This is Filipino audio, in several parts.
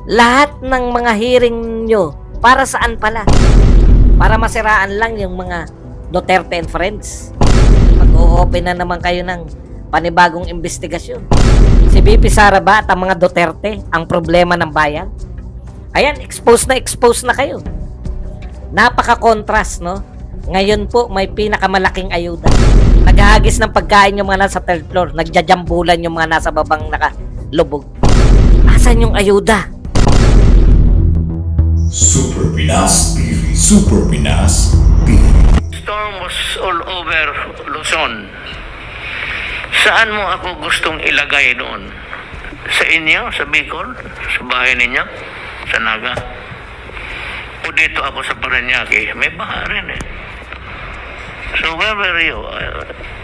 Lahat ng mga hearing nyo, para saan pala? Para masiraan lang yung mga Duterte and friends. Mag-o-open na naman kayo ng panibagong investigasyon. Si VP Sara ba at ang mga Duterte ang problema ng bayan? Ayan, expose na kayo. Napaka-contrast, no? Ngayon po, may pinakamalaking ayuda. Naghahagis ng pagkain yung mga nasa third floor. Nagjajambulan yung mga nasa babang nakalubog. Asan yung ayuda? Super Pinas TV. Super Pinas TV. Storm was all over Luzon. Saan mo ako gustong ilagay doon? Sa inyo? Sa Bicol? Sa bahay ninyo? Sa Naga? O dito ako sa Parañaque? May baha rin eh. So wherever you,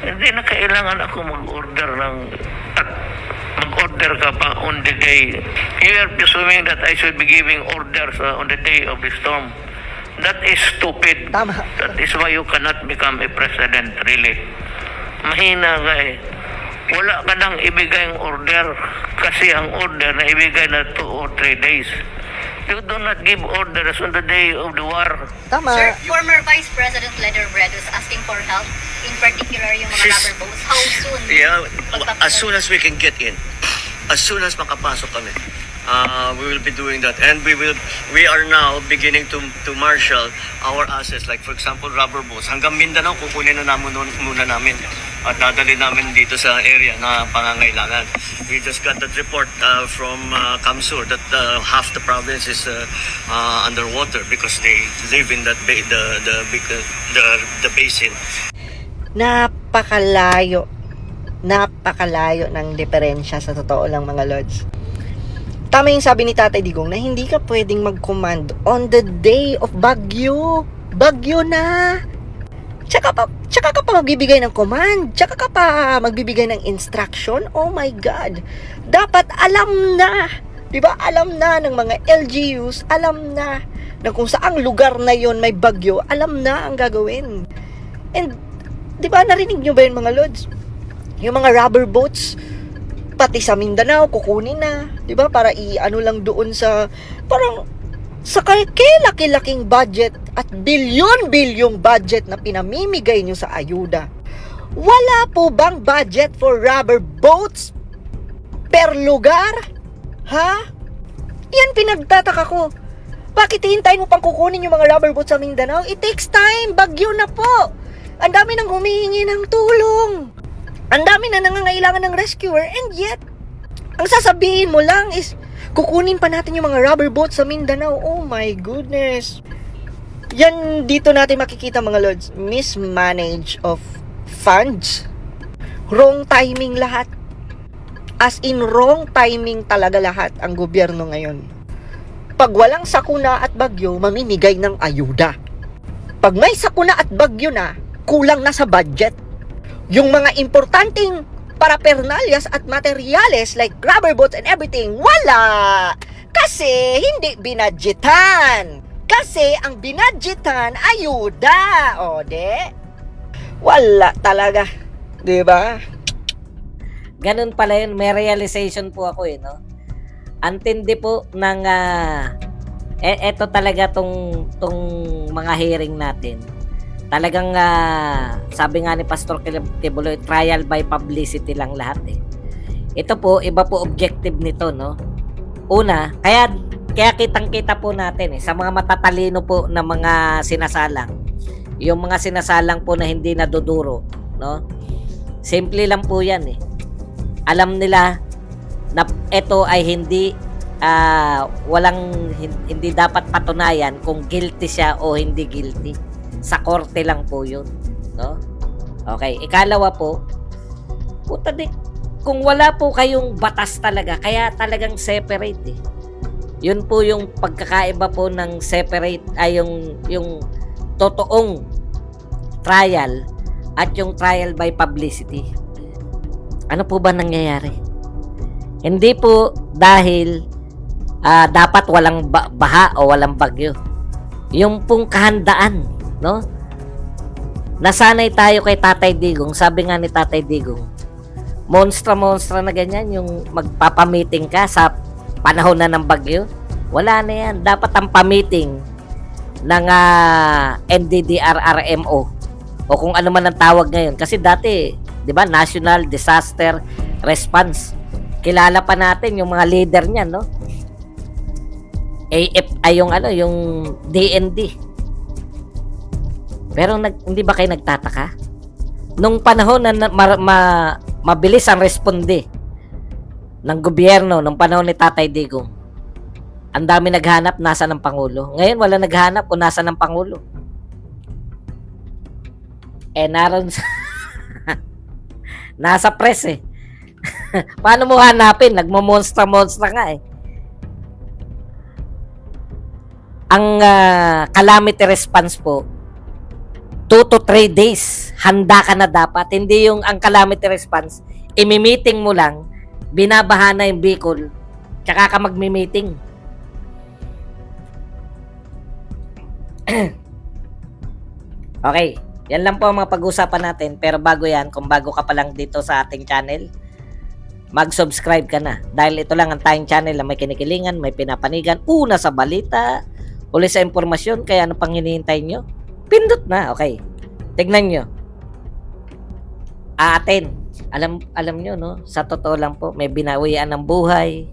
hindi na kailangan ako mag-order ng at mag-order ka pa on the day. You are presuming that I should be giving orders on the day of the storm. That is stupid. Tama. That is why you cannot become a president, really. Mahina ka eh. Wala ka nang ibigay ang order kasi ang order na ibigay na 2 or 3 days. You do not give orders on the day of the war. Tama. Sir, former Vice President Leder Bread was asking for help, in particular yung mga rubber boats. How soon? Yeah, as soon as we can get in. As soon as makapasok kami. We will be doing that, and we are now beginning to marshal our assets, like for example rubber boats hanggang Mindanao. Kukunin na muna namin at dadali namin dito sa area na pangangailangan. We just got that report from Kamsur that half the province is underwater because they live in that the basin. Napakalayo ng diferensya sa totoo lang, mga lords. Tama yung sabi ni Tatay Digong na hindi ka pwedeng mag-command on the day of bagyo. Bagyo na. Tsaka ka pa magbibigay ng command. Tsaka ka pa magbibigay ng instruction. Oh my God. Dapat alam na. Diba? Alam na ng mga LGUs. Alam na kung saang lugar na yon may bagyo. Alam na ang gagawin. And, diba, narinig nyo ba yun, mga lords? Yung mga rubber boats, pati sa Mindanao, kukunin na. Diba? Para i-ano lang doon sa, parang, sa laki-laking budget at bilyon-bilyong budget na pinamimigay nyo sa ayuda. Wala po bang budget for rubber boats per lugar? Ha? Yan pinagtataka ko. Bakit hintayin mo pang kukunin yung mga rubber boats sa Mindanao? It takes time. Bagyo na po. Ang dami nang humihingi ng tulong. Ang dami na nangangailangan ng rescuer, and yet, ang sasabihin mo lang is, kukunin pa natin yung mga rubber boats sa Mindanao. Oh my goodness. Yan dito natin makikita, mga lords. Mismanage of funds. Wrong timing lahat. As in, wrong timing talaga lahat ang gobyerno ngayon. Pag walang sakuna at bagyo, mamimigay ng ayuda. Pag may sakuna at bagyo na, kulang na sa budget. Yung mga importanteng parapernalyas at materyales like rubber boats and everything, wala! Kasi hindi binadgetan. Kasi ang binadgetan, ayuda. O, wala talaga. Diba? Ganun pala yun. May realization po ako no? Antindi po ng eto talaga tong mga hearing natin. Talagang sabi nga ni Pastor Tibuloy, trial by publicity lang lahat eh. Ito po, iba po objective nito, no? Una, kaya kitang-kita po natin sa mga matatalino po na mga sinasalang. Yung mga sinasalang po na hindi naduduro, no? Simple lang po 'yan eh. Alam nila na ito ay hindi hindi dapat patunayan kung guilty siya o hindi guilty. Sa korte lang po 'yun, no? Okay, ikalawa po, kung wala po kayong batas talaga, kaya talagang separate eh. Yun po yung pagkakaiba po ng separate ay yung totoong trial at yung trial by publicity. Ano po ba nangyayari? Hindi po dahil dapat walang baha o walang bagyo. Yung pong kahandaan, no? Nasanay tayo kay Tatay Digong. Sabi nga ni Tatay Digong, monstra na ganyan yung magpapamiting ka sa panahon na ng bagyo. Wala na yan. Dapat ang pa-meeting ng NDDRRMO o kung ano man ang tawag ngayon. Kasi dati, di ba, National Disaster Response. Kilala pa natin yung mga leader niyan, no? Yung DND. Pero hindi ba kayo nagtataka? Nung panahon na mabilis ang responde ng gobyerno, nung panahon ni Tatay Digong, ang dami naghanap nasa ng Pangulo. Ngayon wala naghanap kung nasa ng Pangulo. Naroon sa nasa press eh. Paano mo hanapin? Nagmo-monster nga eh. Ang calamity response po, 2 to 3 days, handa ka na dapat. Hindi yung ang calamity response, imi-meeting mo lang, binabaha na yung Bicol, tsaka ka magmi-meeting. Okay, yan lang po ang mga pag-usapan natin. Pero bago yan, kung bago ka pa lang dito sa ating channel, mag-subscribe ka na. Dahil ito lang ang tayong channel na may kinikilingan, may pinapanigan, una sa balita, uli sa impormasyon, kaya ano pang hinihintay nyo? Pindot na, okay. Tignan nyo. Atin, alam nyo, no? Sa totoo lang po, may binawian ng buhay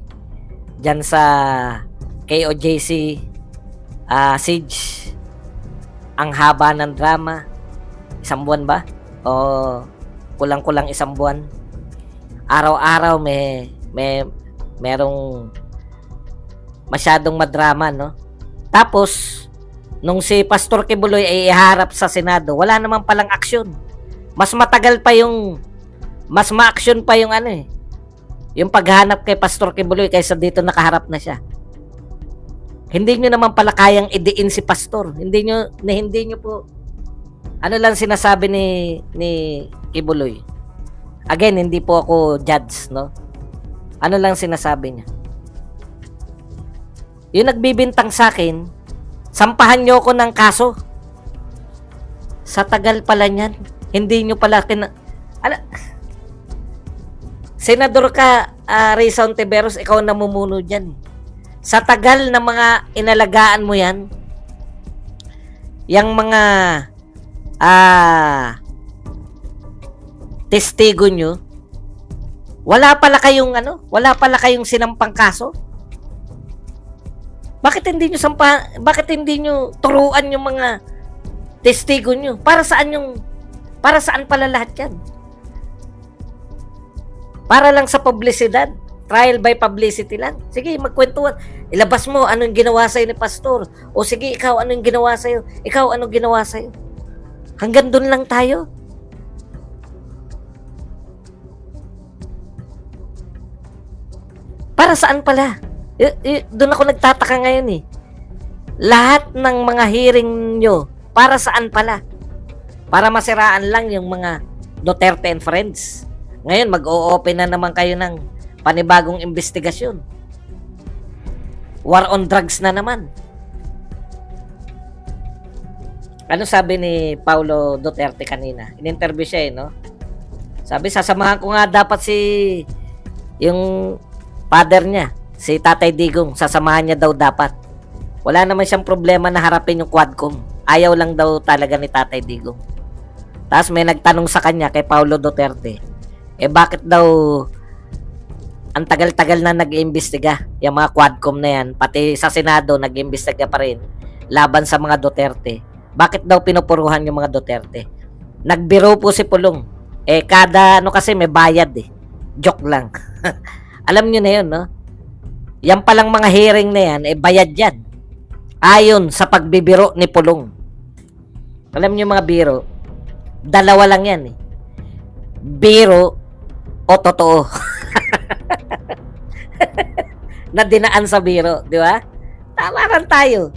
dyan sa KOJC siege. Ang haba ng drama. 1 buwan ba? O kulang-kulang 1 buwan. Araw-araw merong masyadong madrama, no? Tapos, nung si Pastor Kibuloy ay iharap sa Senado, wala naman palang aksyon. Mas matagal pa yung, mas ma-action pa yung yung paghanap kay Pastor Kibuloy kaysa dito nakaharap na siya. Hindi nyo naman pala kayang idiin si Pastor. Hindi nyo po, lang sinasabi ni Kibuloy. Again, hindi po ako judge, no? Ano lang sinasabi niya? Yung nagbibintang sa akin, sampahan nyo ako ng kaso. Sa tagal pala niyan, hindi nyo pala Senador ka, Risa Ontiveros, ikaw namumuno dyan. Sa tagal na mga inalagaan mo yan, yung mga testigo nyo, wala pala kayong sinampang kaso. Bakit hindi nyo turuan yung mga testigo nyo? Para saan pala lahat yan? Para lang sa publicidad. Trial by publicity lang. Sige, magkwentuhan. Ilabas mo anong ginawa sa'yo ni Pastor. O sige, ikaw anong ginawa sa'yo. Ikaw anong ginawa sa'yo. Hanggang dun lang tayo. Para saan pala? Doon ako nagtataka ngayon eh. Lahat ng mga hearing nyo, para saan pala? Para masiraan lang yung mga Duterte and friends. Ngayon, mag-o-open na naman kayo ng panibagong investigasyon. War on drugs na naman. Ano sabi ni Paulo Duterte kanina? In-interview siya no? Sabi, sasamahan ko nga dapat yung father niya, si Tatay Digong, sasamahan niya daw dapat. Wala naman siyang problema na harapin yung Quadcom. Ayaw lang daw talaga ni Tatay Digong. Tapos may nagtanong sa kanya kay Paulo Duterte, bakit daw ang tagal-tagal na nag-iimbestiga yung mga Quadcom na yan, pati sa Senado nag-iimbestiga pa rin laban sa mga Duterte. Bakit daw pinupuruhan yung mga Duterte? Nagbiro po si Pulong. Kada kasi may bayad Joke lang. Alam nyo na yun, no? Yan palang mga hearing na yan, bayad yan. Ayon sa pagbibiro ni Pulong. Alam nyo mga biro, dalawa lang yan Biro o totoo. Na dinaan sa biro, di ba? Tama rin tayo.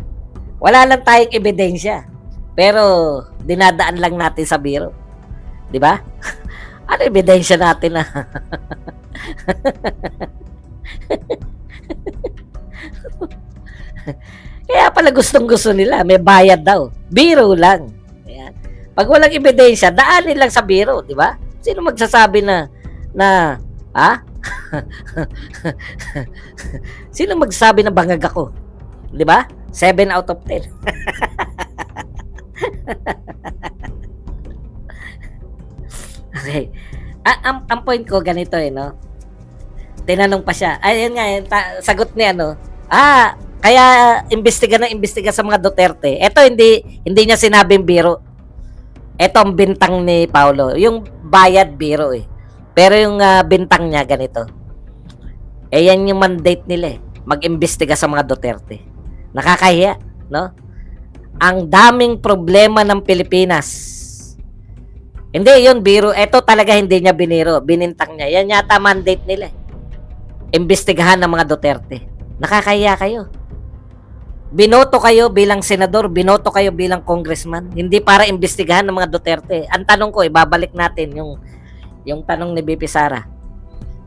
Wala lang tayong ebidensya. Pero dinadaan lang natin sa biro. Di ba? Ano ebidensya natin na? Kaya pala gustong-gusto nila, may bayad daw. Biro lang. Ayan. Pag walang ebidensya, daanin lang sa biro, di ba? Sino magsasabi na Sino magsasabi na bangag ako? 'Di ba? 7 out of 10. Okay. Ang point ko ganito no. Tinanong pa siya. Ayun nga, sagot niya kaya imbestiga sa mga Duterte. Ito hindi niya sinabing biro. Ito ang bintang ni Paulo. Yung bayad biro eh. Pero yung bintang niya ganito. Yan yung mandate nila eh. Mag-imbestiga sa mga Duterte. Nakakahiya, no? Ang daming problema ng Pilipinas. Hindi, yun biro. Ito talaga hindi niya biniro. Binintang niya. Yan yata mandate nila eh. Imbestigahan ng mga Duterte. Nakakahiya kayo. Binoto kayo bilang senador, binoto kayo bilang congressman, hindi para imbestigahan ng mga Duterte. Ang tanong ko, ibabalik natin yung tanong ni BP Sara.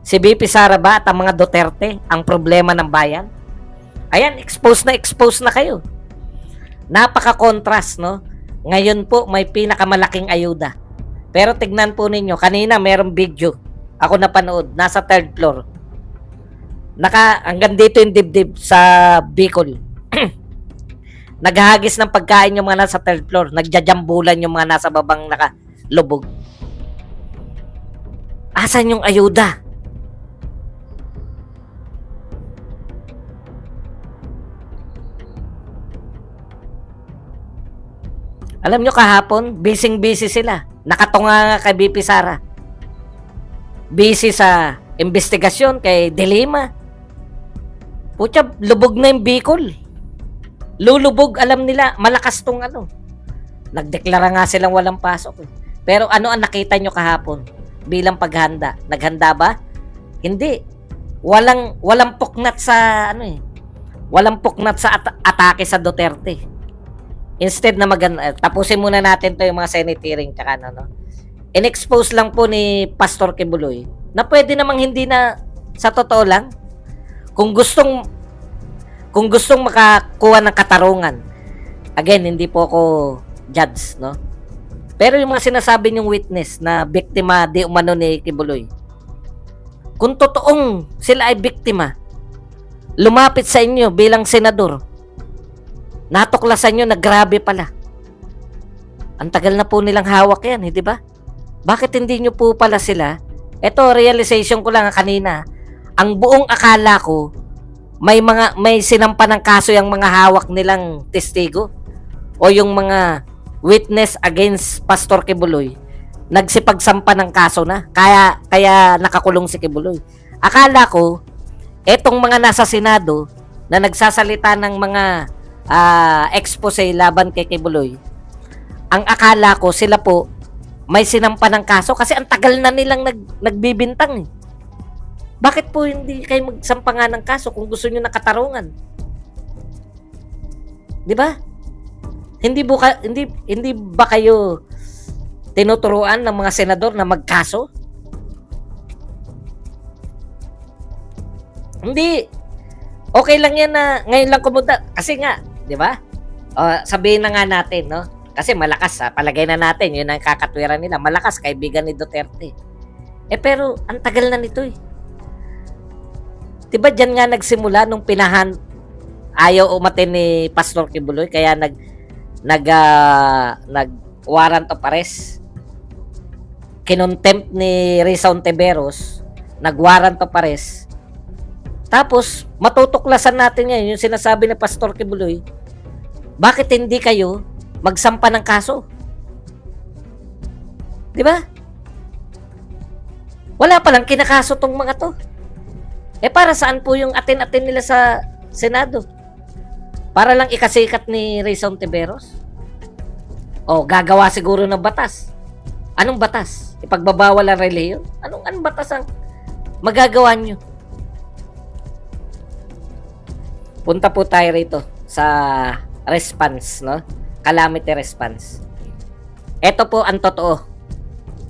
Si BP Sara ba at ang mga Duterte ang problema ng bayan? Ayan, expose na kayo. Napaka-contrast, no? Ngayon po, may pinakamalaking ayuda. Pero tignan po ninyo, kanina merong video. Ako napanood, nasa 3rd floor. Hanggang dito yung dibdib sa Bicol. Naghahagis ng pagkain yung mga nasa 3rd floor. Nagjajambulan yung mga nasa babang nakalubog. Asan yung ayuda? Alam nyo kahapon, busy sila. Nakatunga nga kay BP Sara. Busy sa investigasyon kay Delima. Putya, lubog na yung Bicol. Lulubog, alam nila, malakas tong Nagdeklara nga silang walang pasok. Pero ano ang nakita nyo kahapon bilang paghanda? Naghanda ba? Hindi. Walang puknat sa Walang puknat sa atake sa Duterte. Instead na tapusin muna natin to yung mga Senate hearing tsaka in-expose lang po ni Pastor Kibuloy na pwede namang hindi na sa totoo lang kung gustong makakuha ng katarungan. Again, hindi po ako judge, no? Pero yung mga sinasabi niyong witness na biktima di umano ni Kibuloy, kung totoong sila ay biktima, lumapit sa inyo bilang senador, natuklasan nyo na grabe pala. Ang tagal na po nilang hawak yan, hindi ba? Bakit hindi nyo po pala sila? Ito, realization ko lang kanina. Ang buong akala ko, may sinampa ng kaso yung mga hawak nilang testigo o yung mga witness against Pastor Kibuloy. Nagsipagsampa ng kaso na. Kaya nakakulong si Kibuloy. Akala ko, etong mga nasa Senado na nagsasalita ng mga expose laban kay Kibuloy, ang akala ko sila po may sinampa ng kaso kasi ang tagal na nilang nagbibintang. Bakit po hindi kayo magsampa nga ng kaso kung gusto niyo ng katarungan? 'Di ba? Hindi ba kayo tinuturuan ng mga senador na magkaso? Hindi. Okay lang yan na ngayon lang kumunta kasi nga, 'di ba? Sabihin na nga natin, no? Kasi malakas, palagay na natin, yun ang kakatwiran nila. Malakas, kaibigan ni Duterte. Pero, ang tagal na nito eh. Diba dyan nga nagsimula nung ayaw umatin ni Pastor Kibuloy, kaya nag warrant of arrest. Kinontempt ni Risa Ontiveros, nag-warrant of arrest. Tapos, matutuklasan natin yan, yung sinasabi ni Pastor Kibuloy, bakit hindi kayo magsampa ng kaso? Di ba? Wala pa lang kinakaso tong mga to. Para saan po yung atin-atin nila sa Senado? Para lang ikasikat ni Risa Ontiveros? Gagawa siguro ng batas. Anong batas? Ipagbabawal ang relihiyon? Anong batas ang magagawa nyo? Punta po tayo rito sa response, no? Calamity response. Ito po ang totoo.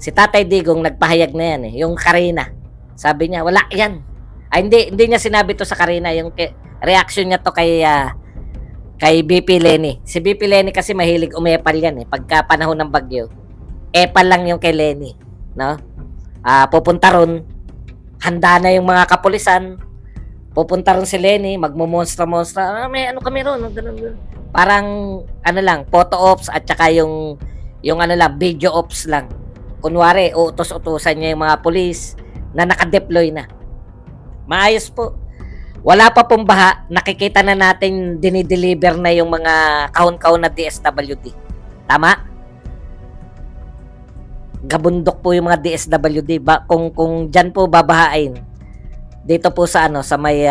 Si Tatay Digong nagpahayag na yan eh. Yung Karina. Sabi niya, wala yan. Hindi niya sinabi to sa Karina. Yung reaction niya to kay BP Lenny. Si BP Lenny kasi mahilig umepal yan eh. Pagka panahon ng bagyo. Epal lang yung kay Lenny. No? Pupunta ron. Handa na yung mga kapulisan. Pupunta rin si Lenny, magmomonstra-monstra. May ano kami ron, ganun. Parang, ano lang, photo ops at saka yung ano lang, video ops lang. Kunwari, utos-utusan niya yung mga pulis na nakadeploy na. Maayos po. Wala pa pong baha, nakikita na natin dinideliver na yung mga kahon-kahon na DSWD. Tama? Gabundok po yung mga DSWD. Kung dyan po babahain, dito po sa sa may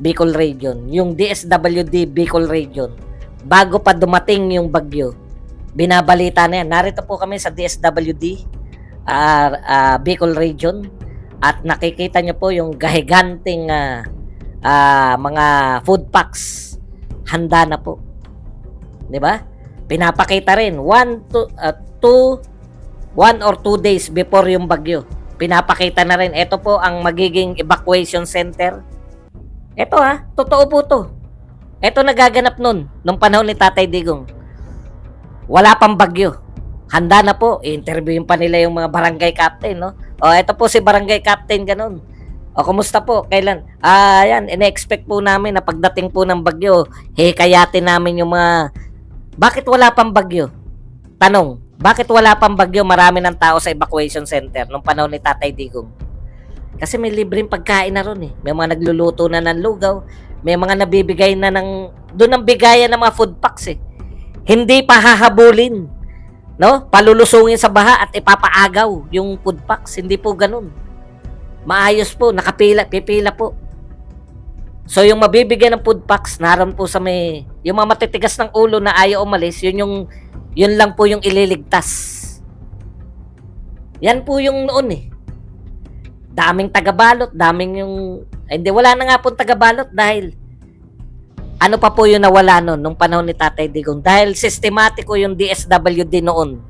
Bicol region, yung DSWD Bicol region, bago pa dumating yung bagyo, binabalita na yan. Narito po kami sa DSWD Bicol region at nakikita nyo po yung gahiganting mga food packs handa na po, di ba? Pinapakita rin 1 or 2 days before yung bagyo, pinapakita na rin, ito po ang magiging evacuation center. Ito totoo po to. Ito nagaganap nung panahon ni Tatay Digong. Wala pang bagyo. Handa na po. I-interviewin pa nila yung mga barangay captain, no? O, ito po si barangay captain, ganun. O, kumusta po? Kailan? Yan, ine-expect po namin na pagdating po ng bagyo, hikayatin namin yung mga... Bakit wala pang bagyo? Tanong, bakit wala pang bagyo marami ng tao sa evacuation center nung panahon ni Tatay Digong? Kasi may libreng pagkain na ron eh. May mga nagluluto na ng lugaw, may mga nabibigay na doon ang bigayan ng mga food packs eh. Hindi pa hahabulin, no? Palulusungin sa baha at ipapaagaw yung food packs. Hindi po ganun. Maayos po, pipila po. So yung mabibigyan ng food packs, naroon po sa may, yung mga matitigas ng ulo na ayaw umalis, yun lang po yung ililigtas. Yan po yung noon eh. Daming tagabalot, hindi, wala na nga po tagabalot dahil ano pa po yung nawala nung panahon ni Tatay Digong. Dahil sistematiko yung DSWD noon.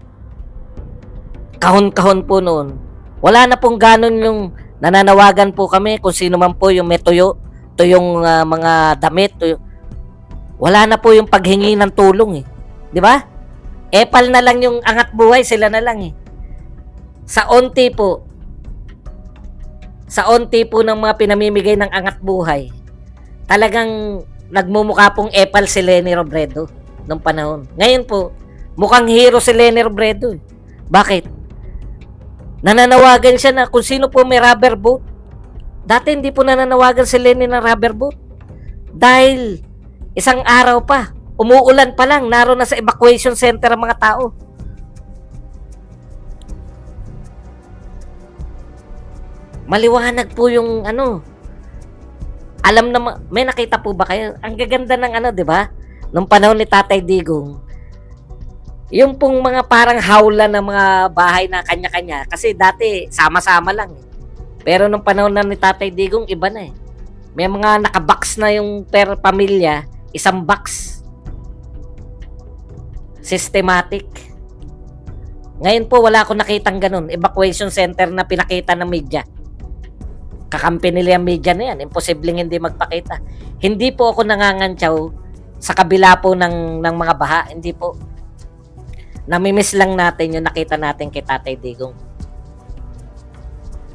Kahon-kahon po noon. Wala na pong ganon yung nananawagan po kami kung sino man po yung may tuyong mga damit. Wala na po yung paghingi ng tulong eh. Di ba? Epal na lang yung angat buhay, sila na lang eh. Sa onti po ng mga pinamimigay ng angat buhay, talagang nagmumukha pong epal si Leni Robredo nung panahon. Ngayon po, mukhang hero si Leni Robredo. Bakit? Nananawagan siya na kung sino po may rubber boat. Dati hindi po nananawagan si Leni ng rubber boat. Dahil isang araw pa, umuulan pa lang, naroon na sa evacuation center ang mga tao. Maliwanag po yung alam na, may nakita po ba kayo? Ang gaganda ng di ba? Nung panahon ni Tatay Digong, yung pong mga parang hawla ng mga bahay na kanya-kanya. Kasi dati, sama-sama lang eh. Pero nung panahon na ni Tatay Digong, iba na eh. May mga nakabox na yung per pamilya, isang box. Systematic. Ngayon po, wala akong nakitang ganun. Evacuation center na pinakita ng media. Kakampi nila yung media na yan. Imposibleng hindi magpakita. Hindi po ako nangangantsaw sa kabila po ng mga baha. Hindi po. Namimiss lang natin yung nakita natin kay Tatay Digong.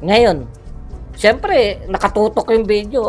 Ngayon, syempre, nakatutok yung video.